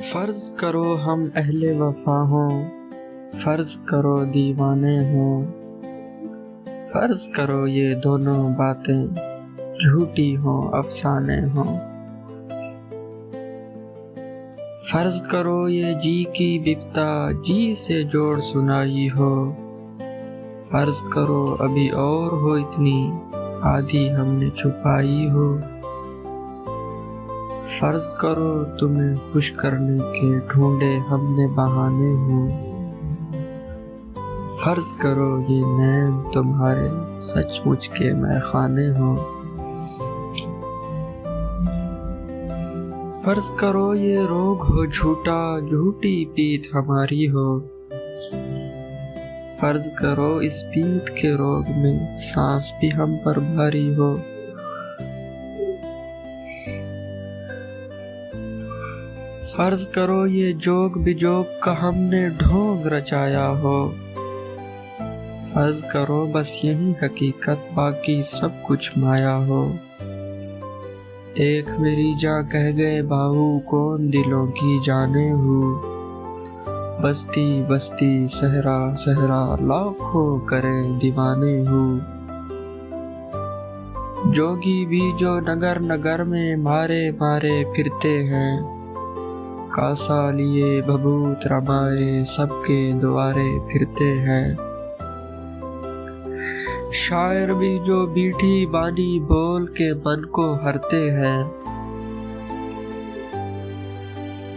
फर्ज करो हम अहले वफा हों, फर्ज करो दीवाने हों, फर्ज करो ये दोनों बातें झूठी हों अफसाने हों। फर्ज करो ये जी की बिपता जी से जोड़ सुनाई हो, फर्ज करो अभी और हो इतनी आधी हमने छुपाई हो। फर्ज करो तुम्हें खुश करने के ढूंढे हमने बहाने हो, फर्ज करो ये नैन तुम्हारे सचमुच के मैखाने हो। फर्ज करो ये रोग हो झूठा झूठी पीत हमारी हो, फर्ज करो इस पीत के रोग में सांस भी हम पर भारी हो। फर्ज करो ये जोग बिजोग का हमने ढोंग रचाया हो, फर्ज करो बस यही हकीकत बाकी सब कुछ माया हो। देख मेरी जान कह गए बाहू कौन दिलों की जाने हूँ, बस्ती बस्ती सहरा सहरा लाखों करें दीवाने हूँ। जोगी भी जो नगर नगर में मारे मारे फिरते हैं, कासा लिए भभूत रमाए सबके द्वारे फिरते हैं। शायर भी जो मीठी बानी बोल के मन को हरते हैं,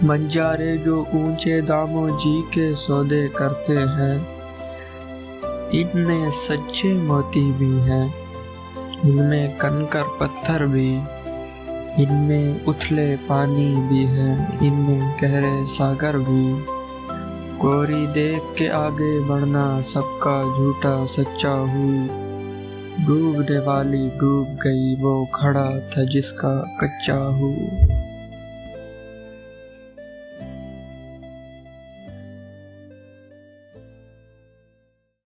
मंजारे जो ऊंचे दामों जी के सौदे करते हैं। इनमें सच्चे मोती भी हैं, इनमें कंकर पत्थर भी, इनमें उथले पानी भी है, इनमें गहरे सागर भी। गोरी देख के आगे बढ़ना सबका झूठा सच्चा हूँ, डूबने वाली डूब गई वो खड़ा था जिसका कच्चा हूँ।